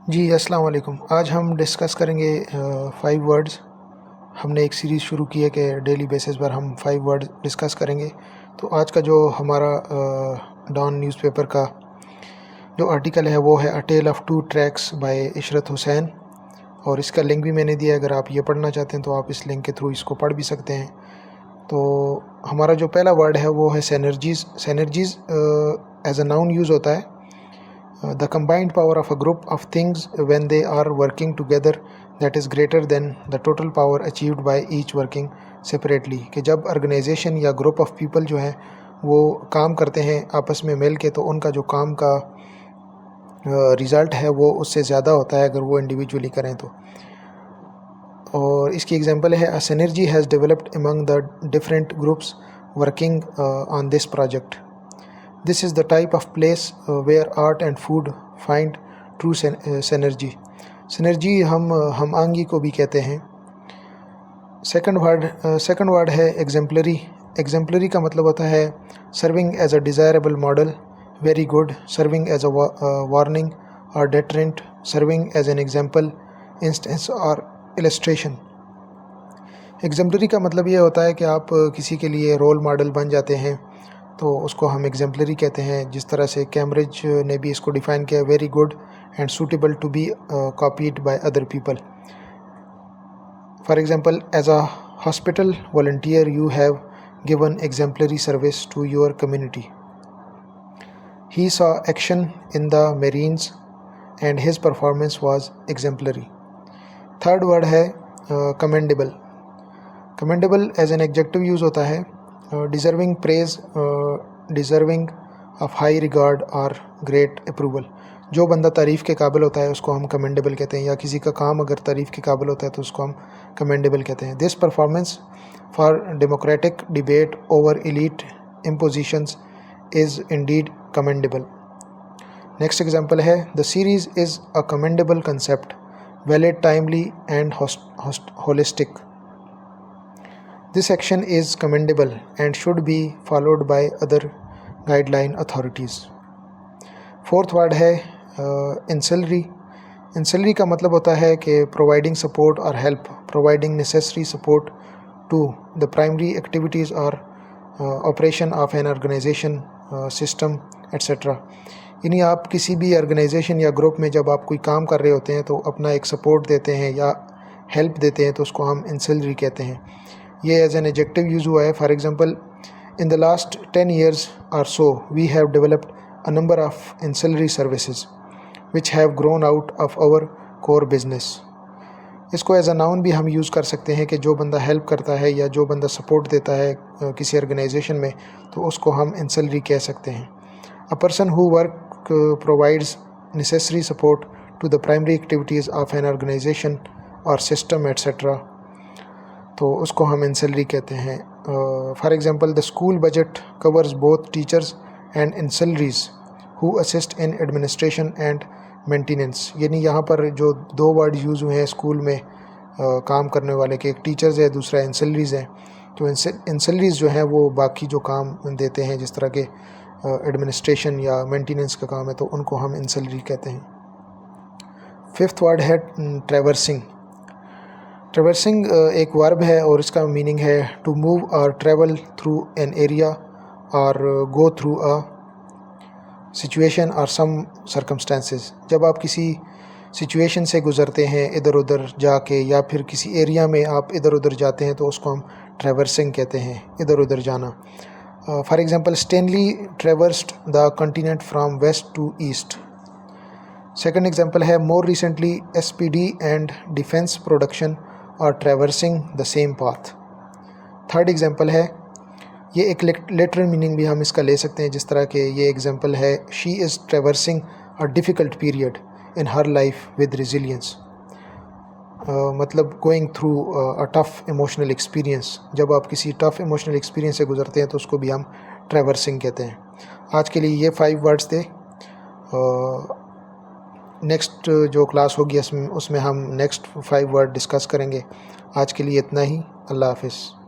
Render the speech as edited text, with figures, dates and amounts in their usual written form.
जी, अस्सलाम वालेकुम। आज हम डिस्कस करेंगे 5 वर्ड्स। हमने एक सीरीज़ शुरू की है कि डेली बेसिस पर हम 5 वर्ड डिस्कस करेंगे। तो आज का जो हमारा डॉन न्यूज़पेपर का जो आर्टिकल है वो है a tale of two tracks by Ishrat Hussain, और इसका लिंक भी मैंने दिया है। अगर आप ये पढ़ना चाहते हैं तो आप इस लिंक के थ्रू इसको पढ़ भी सकते हैं। तो हमारा जो पहला वर्ड है वो है सिनर्जीज़। सिनर्जीज़ एज अ नाउन यूज़ होता है। The combined power of a group of things when they are working together that is greater than the total power achieved by each working separately। कि जब ऑर्गेनाइजेशन या group of people जो हैं वो काम करते हैं आपस में मिल के, तो उनका जो काम का रिज़ल्ट है वो उससे ज़्यादा होता है अगर वो इंडिविजुअली करें तो। और इसकी एग्जांपल है, a synergy has developed among the different groups working on this project. This is the type of place where art and food find true synergy। synergy हम आंगी को भी कहते हैं। सेकंड वर्ड है exemplary। exemplary का मतलब होता है serving as a desirable model, very good, serving as a warning or deterrent, serving as an example, instance or illustration। exemplary का मतलब ये होता है कि आप किसी के लिए रोल मॉडल बन जाते हैं, तो उसको हम एग्जाम्पलरी कहते हैं। जिस तरह से कैम्ब्रिज ने भी इसको डिफ़ाइन किया, very good and suitable to be copied by other people. For example, as a hospital volunteer you have given exemplary service to your community. He saw action in the marines and his performance was exemplary. Third word है commendable. Commendable as an adjective use होता है। Deserving praise, deserving of high regard और great approval. जो बंदा तारीफ़ के काबिल होता है उसको हम कमेंडेबल कहते हैं, या किसी का काम अगर तारीफ़ के काबिल होता है तो उसको हम कमेंडेबल कहते हैं। This performance for democratic debate over elite impositions is indeed commendable. Next example है, the series is a commendable concept, valid, timely and holistic. This action is commendable and should be followed by other guideline authorities। Fourth word है ancillary। ancillary का मतलब होता है कि providing support or help, providing necessary support to the primary activities or operation of an organization, system etc। यानी आप किसी भी ऑर्गेनाइजेशन या ग्रुप में जब आप कोई काम कर रहे होते हैं तो अपना एक सपोर्ट देते हैं या हेल्प देते हैं, तो उसको हम ancillary कहते हैं। ये एज एन एडजेक्टिव यूज़ हुआ है। For example, in the last 10 years और so we have developed a number of ancillary services which have grown out of our core business. इसको एज अ नाउन भी हम use कर सकते हैं कि जो बंदा हेल्प करता है या जो बंदा सपोर्ट देता है किसी ऑर्गेनाइजेशन में, तो उसको हम एंसिलरी कह सकते हैं। A person who work provides necessary support to the primary activities of an organisation और सिस्टम एट्सेट्रा, तो उसको हम एंसिलरी कहते हैं। For example, the school budget covers both teachers and ancillaries who assist in administration and maintenance. यानी यहाँ पर जो दो वर्ड यूज़ हुए हैं स्कूल में काम करने वाले के, एक टीचर्स है, दूसरा एंसिलरीज है। तो एंसिलरीज जो हैं वो बाकी जो काम देते हैं, जिस तरह के एडमिनिस्ट्रेशन या मेंटेनेंस का काम है, तो उनको हम एंसिलरी कहते हैं। फिफ्थ वर्ड है ट्रैवर्सिंग। ट्रैवर्सिंग एक वर्ब है और इसका मीनिंग है टू मूव और ट्रैवल थ्रू एन एरिया और गो थ्रू अ सिचुएशन और सम सर्कमस्टेंसेस। जब आप किसी सिचुएशन से गुज़रते हैं इधर उधर जाके, या फिर किसी एरिया में आप इधर उधर जाते हैं, तो उसको हम ट्रैवर्सिंग कहते हैं, इधर उधर जाना। For example, Stanley traversed the continent from west to east. Second example है, more recently SPD and defence production are traversing the same path. Third example है, ये एक लिटरल मीनिंग भी हम इसका ले सकते हैं, जिस तरह के ये एग्जांपल है, she is traversing a difficult period in her life with resilience. मतलब going through a tough emotional experience. जब आप किसी टफ़ इमोशनल एक्सपीरियंस से गुजरते हैं तो उसको भी हम ट्रैवर्सिंग कहते हैं। आज के लिए ये 5 वर्ड्स थे। नेक्स्ट जो क्लास होगी उसमें हम नेक्स्ट 5 वर्ड डिस्कस करेंगे। आज के लिए इतना ही। अल्लाह हाफ़िज़।